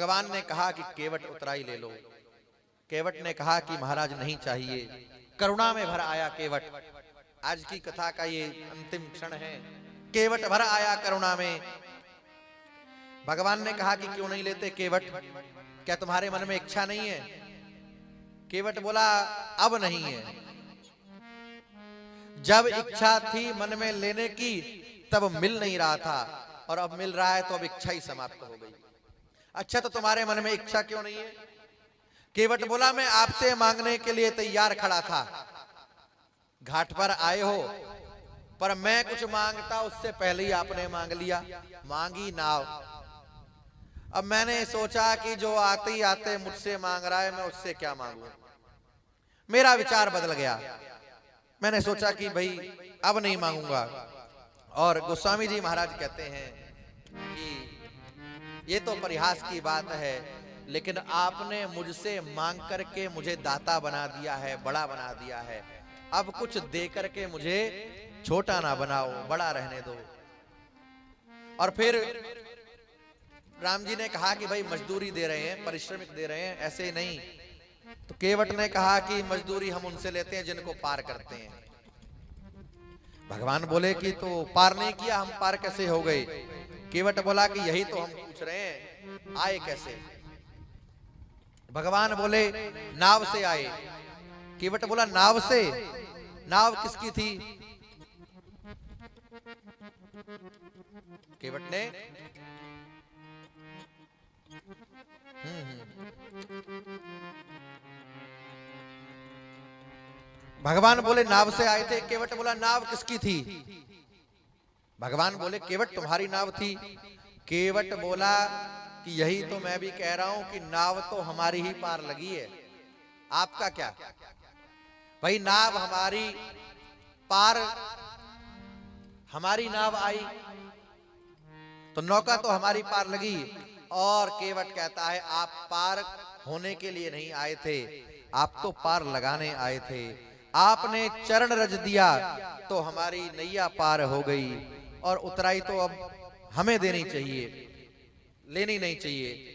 भगवान ने कहा कि केवट उतराई ले लो। केवट ने कहा कि महाराज नहीं चाहिए। करुणा में भर आया केवट। आज की कथा का ये अंतिम क्षण है। केवट भर आया करुणा में। भगवान ने कहा कि क्यों नहीं लेते केवट, क्या तुम्हारे मन में इच्छा नहीं है? केवट बोला अब नहीं है। जब इच्छा थी मन में लेने की तब मिल नहीं रहा था, और अब मिल रहा है तो अब इच्छा ही समाप्त हो गई। अच्छा तो तुम्हारे मन में इच्छा क्यों नहीं है? केवट बोला मैं आपसे मांगने के लिए तैयार खड़ा था। घाट पर आए हो, पर मैं कुछ मांगता उससे पहले ही आपने मांग लिया। मांगी नाव। अब मैंने सोचा कि जो आते ही आते मुझसे मांग रहा है मैं उससे क्या मांगू। मेरा विचार बदल गया। मैंने सोचा कि भाई अब नहीं मांगूंगा। और गोस्वामी जी महाराज कहते हैं कि ये तो परिहास की बात है, लेकिन आपने मुझसे मांग करके मुझे दाता बना दिया है, बड़ा बना दिया है। अब कुछ दे करके मुझे छोटा ना बनाओ, बड़ा रहने दो। और फिर राम जी ने कहा कि भाई मजदूरी दे रहे हैं, परिश्रमिक दे रहे हैं, ऐसे नहीं। तो केवट ने कहा कि मजदूरी हम उनसे लेते हैं जिनको पार करते हैं। भगवान बोले कि तो पार नहीं किया, हम पार कैसे हो गए? केवट बोला कि यही तो हम पूछ रहे हैं, आए कैसे? भगवान बोले नाव से आए। केवट बोला नाव से? नाव किसकी थी? केवट ने भगवान बोले नाव से आए थे। केवट बोला नाव किसकी थी? भगवान बोले केवट तुम्हारी नाव थी। केवट बोला कि यही तो मैं भी कह रहा हूं कि नाव तो हमारी ही पार लगी है, आपका क्या? भाई नाव हमारी पार, हमारी नाव आई तो नौका तो हमारी पार लगी। और केवट कहता है आप पार होने के लिए नहीं आए थे, आप तो पार लगाने आए थे। आपने चरण रज दिया तो हमारी नैया पार हो गई, और उतराई तो अब हमें देनी चाहिए, लेनी नहीं चाहिए।